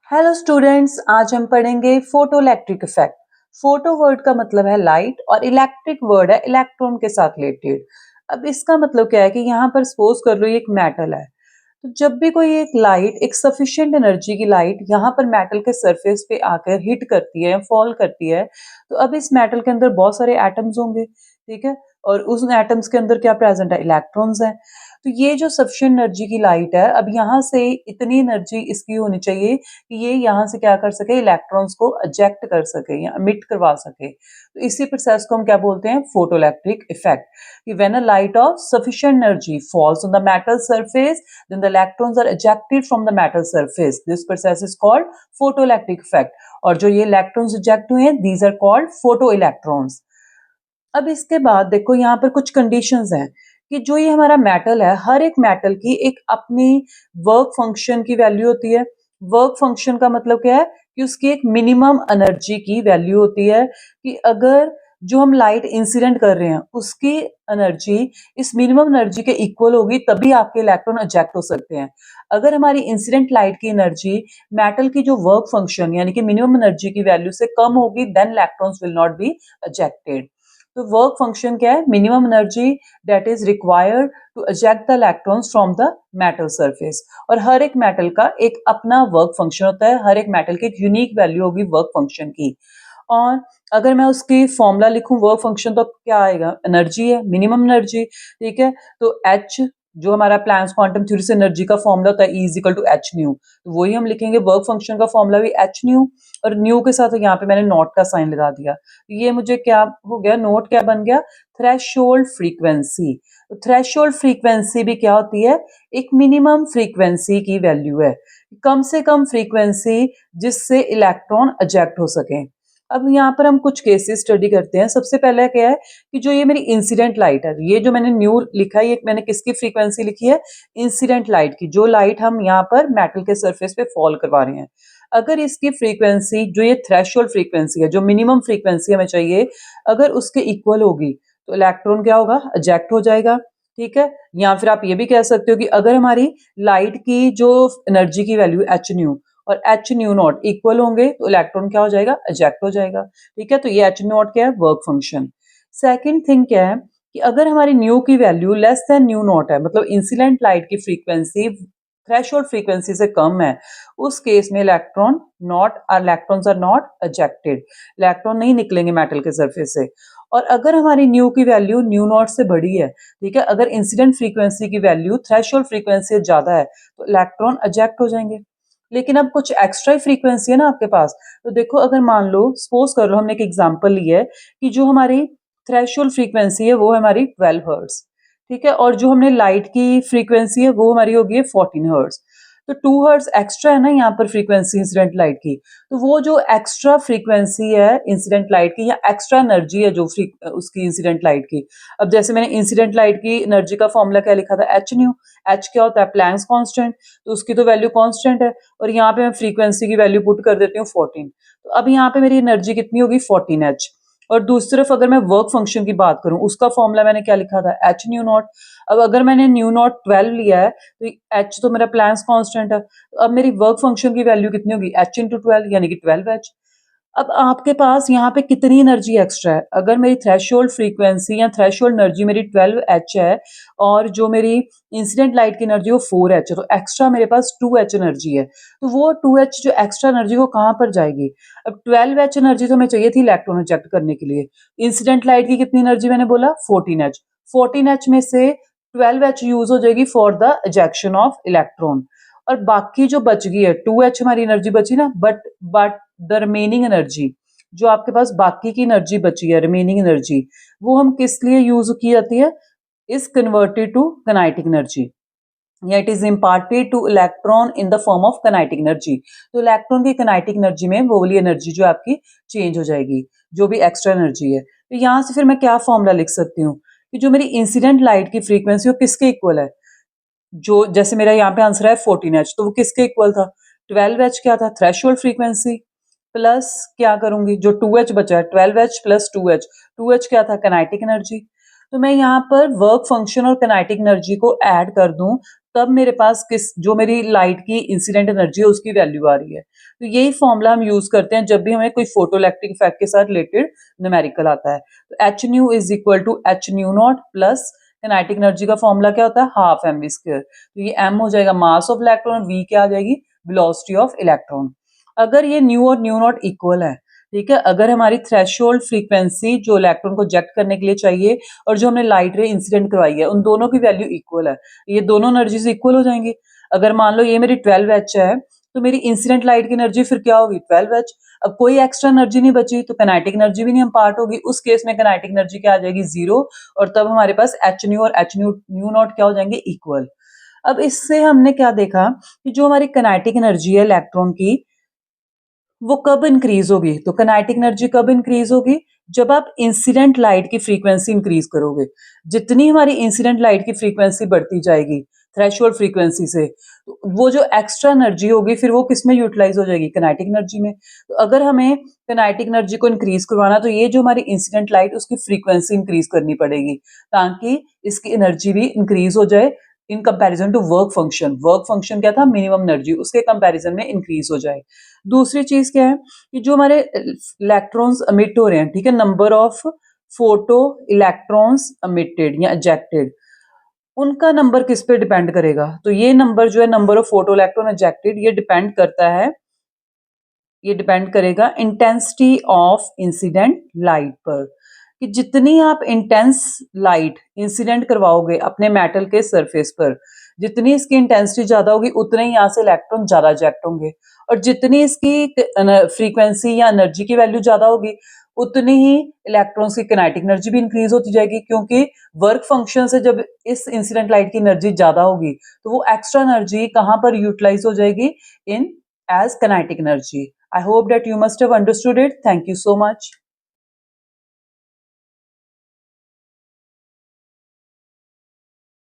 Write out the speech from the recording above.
Hello students, आज हम पढ़ेंगे photo electric effect. Photo word का मतलब है लाइट और इलेक्ट्रिक वर्ड है इलेक्ट्रॉन के साथ रिलेटेड। अब इसका मतलब क्या है कि यहाँ पर सपोज कर लो ये एक मेटल है। तो जब भी कोई एक लाइट, एक सफिशिएंट एनर्जी की लाइट यहाँ पर मेटल के सरफेस पे आकर हिट करती है या फॉल करती है, तो अब इस मेटल के अंदर बहुत सारे एटम्स होंगे, ठीक है। और उस एटम्स के अंदर क्या प्रेजेंट है? इलेक्ट्रॉन्स हैं। तो ये जो सफिशिएंट एनर्जी की लाइट है, अब यहाँ से इतनी एनर्जी इसकी होनी चाहिए कि ये यहाँ से क्या कर सके, इलेक्ट्रॉन्स को इजेक्ट कर सके या एमिट करवा सके। तो इसी प्रोसेस को हम क्या बोलते हैं? Photo electric effect. कि when a light of sufficient energy falls on the metal surface, then the electrons are ejected from the metal surface. This process is called photoelectric effect. और जो ये इलेक्ट्रॉन्स इजेक्ट हुए हैं, these are called photoelectrons. अब इसके बाद देखो यहाँ पर कुछ कंडीशंस हैं कि जो ये हमारा मेटल है, हर एक मेटल की एक अपनी वर्क फंक्शन की वैल्यू होती है। वर्क फंक्शन का मतलब क्या है कि उसकी एक मिनिमम एनर्जी की वैल्यू होती है कि अगर जो हम लाइट इंसिडेंट कर रहे हैं उसकी एनर्जी इस मिनिमम एनर्जी के इक्वल होगी तभी आपके इलेक्ट्रॉन इजेक्ट हो सकते हैं। अगर हमारी इंसिडेंट लाइट की एनर्जी मेटल की जो वर्क फंक्शन यानी कि मिनिमम एनर्जी की वैल्यू से कम होगी, then electrons will not be ejected. तो वर्क फंक्शन क्या है? Minimum energy that is required to eject the electrons from the metal surface. और हर एक मेटल का एक अपना वर्क फंक्शन होता है, हर एक मेटल की एक यूनिक वैल्यू होगी वर्क फंक्शन की। और अगर मैं उसकी फॉर्मूला लिखूं वर्क फंक्शन, तो क्या आएगा? एनर्जी है, मिनिमम एनर्जी, ठीक है। तो एच, जो हमारा प्लैंक्स क्वांटम थ्योरी से एनर्जी का फॉर्मूला होता है, E is equal to h nu, तो वही हम लिखेंगे। वर्क फंक्शन का फॉर्मूला भी एच न्यू, और न्यू के साथ यहाँ पे मैंने नॉट का साइन लगा दिया। ये मुझे क्या हो गया? नोट क्या बन गया? Threshold frequency. तो थ्रेशोल्ड फ्रीक्वेंसी भी क्या होती है? एक मिनिमम फ्रीक्वेंसी की वैल्यू है, कम से कम फ्रीक्वेंसी जिससे इलेक्ट्रॉन इजेक्ट हो सके। अब यहाँ पर हम कुछ केसेस स्टडी करते हैं। सबसे पहले क्या है कि जो ये मेरी इंसिडेंट लाइट है, ये जो मैंने न्यू लिखा है, ये मैंने किसकी फ्रीक्वेंसी लिखी है? इंसिडेंट लाइट की, जो लाइट हम यहाँ पर मेटल के सरफेस पे फॉल करवा रहे हैं। अगर इसकी फ्रीक्वेंसी, जो ये थ्रेशोल्ड फ्रीक्वेंसी है, जो मिनिमम फ्रीक्वेंसी हमें चाहिए, अगर उसके इक्वल होगी तो इलेक्ट्रॉन क्या होगा? इजेक्ट हो जाएगा, ठीक है। या फिर आप ये भी कह सकते हो कि अगर हमारी लाइट की जो एनर्जी की वैल्यू एच न्यू और एच न्यू नॉट इक्वल होंगे तो इलेक्ट्रॉन क्या हो जाएगा? इजेक्ट हो जाएगा, ठीक है। तो ये एच न्यू नॉट क्या है? Work function. सेकेंड थिंग क्या है कि अगर हमारी न्यू की value less than nu naught है, मतलब इंसिडेंट लाइट की फ्रीक्वेंसी थ्रेशोल्ड फ्रीक्वेंसी से कम है, उस केस में electrons are not ejected. Electron नहीं निकलेंगे मेटल के सरफेस से। और अगर हमारी न्यू की वैल्यू न्यू नॉट से बड़ी है, ठीक है, अगर इंसिडेंट फ्रीक्वेंसी की वैल्यू थ्रेशोल्ड फ्रीक्वेंसी से ज्यादा है, तो इलेक्ट्रॉन इजेक्ट हो जाएंगे। लेकिन अब कुछ एक्स्ट्रा फ्रीक्वेंसी है ना आपके पास। तो देखो, अगर मान लो, सपोज कर लो, हमने एक एग्जांपल ली है कि जो हमारी थ्रेशोल्ड फ्रीक्वेंसी है वो है हमारी 12 हर्ट्ज, ठीक है। और जो हमने लाइट की फ्रीक्वेंसी है वो हमारी होगी 14 हर्ट्ज। तो 2 हर्ट्ज एक्स्ट्रा है ना यहाँ पर फ्रीक्वेंसी इंसिडेंट लाइट की। तो वो जो एक्स्ट्रा फ्रीक्वेंसी है इंसिडेंट लाइट की, या एक्स्ट्रा एनर्जी है जो उसकी इंसिडेंट लाइट की। अब जैसे मैंने इंसिडेंट लाइट की एनर्जी का फॉर्मूला क्या लिखा था? H new. एच क्या होता है? Planck's constant. तो उसकी तो वैल्यू कांस्टेंट है, और यहाँ पे मैं फ्रीक्वेंसी की वैल्यू पुट कर देती हूँ 14। तो अब यहाँ पे मेरी एनर्जी कितनी होगी? 14 एच। और दूसरी तरफ अगर मैं वर्क फंक्शन की बात करूं, उसका फॉर्मूला मैंने क्या लिखा था? H nu not. अब अगर मैंने न्यू नॉट 12 लिया है, तो एच तो मेरा प्लैंक्स कांस्टेंट है, तो अब मेरी वर्क फंक्शन की वैल्यू कितनी होगी? एच इंटू 12 यानी कि 12 एच। अब आपके पास यहाँ पे कितनी एनर्जी एक्स्ट्रा है? अगर मेरी थ्रेशोल्ड फ्रीक्वेंसी या थ्रेशोल्ड एनर्जी मेरी 12 एच है, और जो मेरी इंसिडेंट लाइट की एनर्जी वो 4 एच है, तो एक्स्ट्रा मेरे पास 2 एच एनर्जी है। तो वो 2 एच जो एक्स्ट्रा एनर्जी वो कहाँ पर जाएगी? अब 12 एच एनर्जी तो हमें चाहिए थी इलेक्ट्रॉन इजेक्ट करने के लिए। इंसिडेंट लाइट की कितनी एनर्जी मैंने बोला? 14 एच। 14 एच में से 12 एच यूज हो जाएगी for the ejection of electron. और बाकी जो बच गई है 2 एच हमारी एनर्जी बची ना, बट द रिमेनिंग एनर्जी, जो आपके पास बाकी की एनर्जी बची है, रिमेनिंग एनर्जी, वो हम किस लिए यूज की जाती है? Is converted to kinetic energy, या it is imparted to electron in the form of kinetic energy. तो इलेक्ट्रॉन की काइनेटिक एनर्जी में वो वाली एनर्जी जो आपकी चेंज हो जाएगी, जो भी एक्स्ट्रा एनर्जी है। तो यहाँ से फिर मैं क्या फॉर्मूला लिख सकती हूँ कि जो मेरी इंसिडेंट लाइट की फ्रीक्वेंसी वो किसके इक्वल है? जो जैसे मेरा यहाँ पे आंसर है 14 एच, तो वो किसके इक्वल था? 12 एच क्या था? Threshold frequency. प्लस क्या करूंगी? जो 2 एच बचा है, 12 एच प्लस 2 एच, 2 एच क्या था? Kinetic energy. तो मैं यहाँ पर वर्क फंक्शन और काइनेटिक एनर्जी को ऐड कर दूं, तब मेरे पास किस जो मेरी लाइट की इंसिडेंट एनर्जी है उसकी वैल्यू आ रही है। तो यही फॉर्मूला हम यूज करते हैं जब भी हमें कोई फोटो इलेक्ट्रिक इफेक्ट के साथ रिलेटेड न्यूमेरिकल आता है। तो h nu is equal to h nu naught plus kinetic energy का फॉर्मूला क्या होता है, हाफ एम वी स्क्वायर। तो ये एम हो जाएगा मास ऑफ इलेक्ट्रॉन और वी क्या आ जाएगी, वेलोसिटी ऑफ इलेक्ट्रॉन। अगर ये न्यू और न्यू नॉट इक्वल है, ठीक है, अगर हमारी थ्रेशोल्ड फ्रीक्वेंसी जो इलेक्ट्रॉन को जेक्ट करने के लिए चाहिए और जो हमने लाइट रे इंसिडेंट करवाई है उन दोनों की वैल्यू इक्वल है, ये दोनों एनर्जीज इक्वल हो जाएंगी। अगर मान लो ये मेरी 12 एच है, तो मेरी इंसिडेंट लाइट की एनर्जी फिर क्या होगी, 12 एच। अब कोई एक्स्ट्रा एनर्जी नहीं बची तो काइनेटिक एनर्जी भी नहीं हम पार्ट होगी, उस केस में काइनेटिक एनर्जी क्या आ जाएगी, जीरो। और तब हमारे पास एच न्यू और एच न्यू न्यू नॉट क्या हो जाएंगे, इक्वल। अब इससे हमने क्या देखा कि जो हमारी काइनेटिक एनर्जी है इलेक्ट्रॉन की, वो कब इंक्रीज होगी, तो काइनेटिक एनर्जी कब इंक्रीज होगी, जब आप इंसिडेंट लाइट की फ्रीक्वेंसी इंक्रीज करोगे। जितनी हमारी इंसिडेंट लाइट की फ्रीक्वेंसी बढ़ती जाएगी थ्रेशोल्ड फ्रीक्वेंसी से, तो वो जो एक्स्ट्रा एनर्जी होगी फिर वो किस में यूटिलाइज हो जाएगी, काइनेटिक एनर्जी में। तो अगर हमें काइनेटिक एनर्जी को इंक्रीज करवाना तो ये जो हमारी इंसिडेंट लाइट उसकी फ्रीक्वेंसी इंक्रीज करनी पड़ेगी, ताकि इसकी एनर्जी भी इंक्रीज हो जाए in comparison to work function. Work function क्या था, मिनिमम एनर्जी, उसके कंपैरिजन में इंक्रीज हो जाए। दूसरी चीज क्या है कि जो हमारे इलेक्ट्रॉन्स अमिट हो रहे हैं, ठीक है, number of photo electrons emitted या इजेक्टेड, उनका नंबर किस पे डिपेंड करेगा, तो ये नंबर जो है, number of photo electron ejected, ये डिपेंड करता है, ये डिपेंड करेगा इंटेंसिटी ऑफ इंसिडेंट लाइट पर, कि जितनी आप इंटेंस लाइट इंसिडेंट करवाओगे अपने मेटल के सरफेस पर, जितनी इसकी इंटेंसिटी ज्यादा होगी उतने ही यहाँ से इलेक्ट्रॉन ज्यादा इजेक्ट होंगे। और जितनी इसकी फ्रीक्वेंसी या एनर्जी की वैल्यू ज्यादा होगी उतनी ही इलेक्ट्रॉन्स की काइनेटिक एनर्जी भी इंक्रीज होती जाएगी, क्योंकि वर्क फंक्शन से जब इस इंसिडेंट लाइट की एनर्जी ज्यादा होगी तो वो एक्स्ट्रा एनर्जी कहाँ पर यूटिलाइज हो जाएगी, इन as kinetic energy. I hope that you must have understood it. Thank you so much.